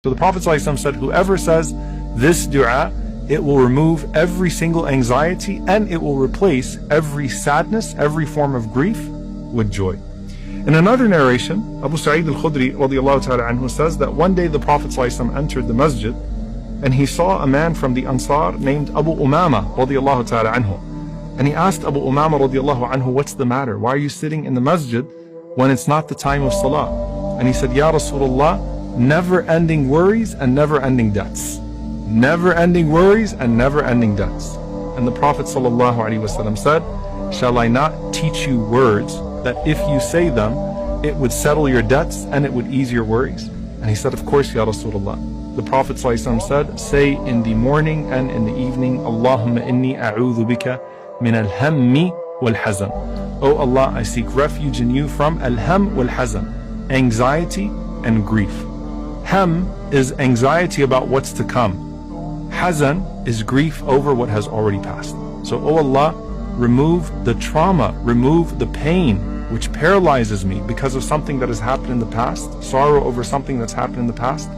So the Prophet ﷺ said, whoever says this dua, it will remove every single anxiety and it will replace every sadness, every form of grief with joy. In another narration, Abu Sa'id al-Khudri radiallahu ta'ala anhu says that one day the Prophet ﷺ entered the masjid and he saw a man from the Ansar named Abu Umama radiallahu ta'ala anhu. And he asked Abu Umama radiallahu anhu, what's the matter? Why are you sitting in the masjid when it's not the time of salah? And he said, Ya Rasulullah, never-ending worries and never-ending debts. Never-ending worries and never-ending debts. And the Prophet ﷺ said, shall I not teach you words that if you say them, it would settle your debts and it would ease your worries? And he said, of course, Ya Rasulullah. The Prophet ﷺ said, say in the morning and in the evening, Allahumma inni a'udhu bika min al-hammi wal-hazan. Oh Allah, I seek refuge in you from al-ham wal-hazan, anxiety and grief. Ham is anxiety about what's to come. Hazan is grief over what has already passed. So, oh Allah, remove the trauma, remove the pain which paralyzes me because of something that has happened in the past, sorrow over something that's happened in the past,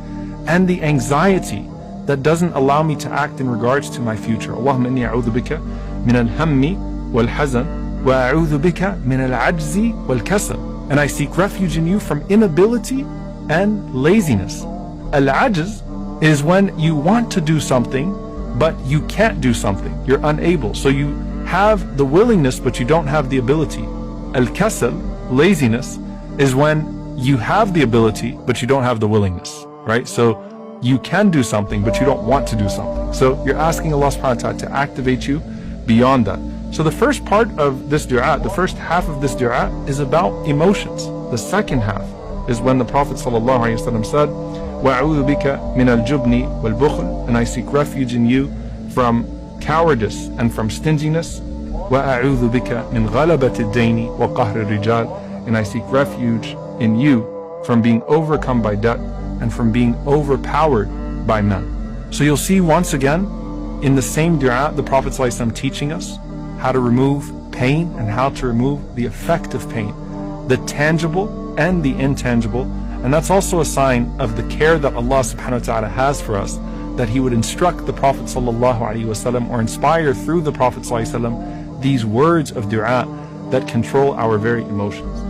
and the anxiety that doesn't allow me to act in regards to my future. Allahumma inni a'udhu bika min al-hammi wal-hazan wa a'udhu bika min al-ajzi wal-kasal. And I seek refuge in you from inability and laziness. Al-ajz is when you want to do something but you can't do something. You're unable. So you have the willingness but you don't have the ability. Al-kasal, laziness, is when you have the ability but you don't have the willingness. Right? So you can do something, but you don't want to do something. So you're asking Allah subhanahu wa ta'ala to activate you beyond that. So the first part of this dua, the first half of this dua is about emotions. The second half is when the Prophet sallallahu alaihi wasallam said, وَأَعُوذُ بِكَ مِنَ الْجُبْنِ وَالْبُخْلِ. And I seek refuge in you from cowardice and from stinginess. وَأَعُوذُ بِكَ مِنْ غَلَبَةِ الدَّيْنِ وَقَهْرِ الرِّجَالِ. And I seek refuge in you from being overcome by debt and from being overpowered by men. So you'll see once again in the same dua the Prophet ﷺ teaching us how to remove pain and how to remove the effect of pain, the tangible and the intangible. And that's also a sign of the care that Allah subhanahu wa ta'ala has for us, that He would instruct the Prophet ﷺ or inspire through the Prophet ﷺ these words of dua that control our very emotions.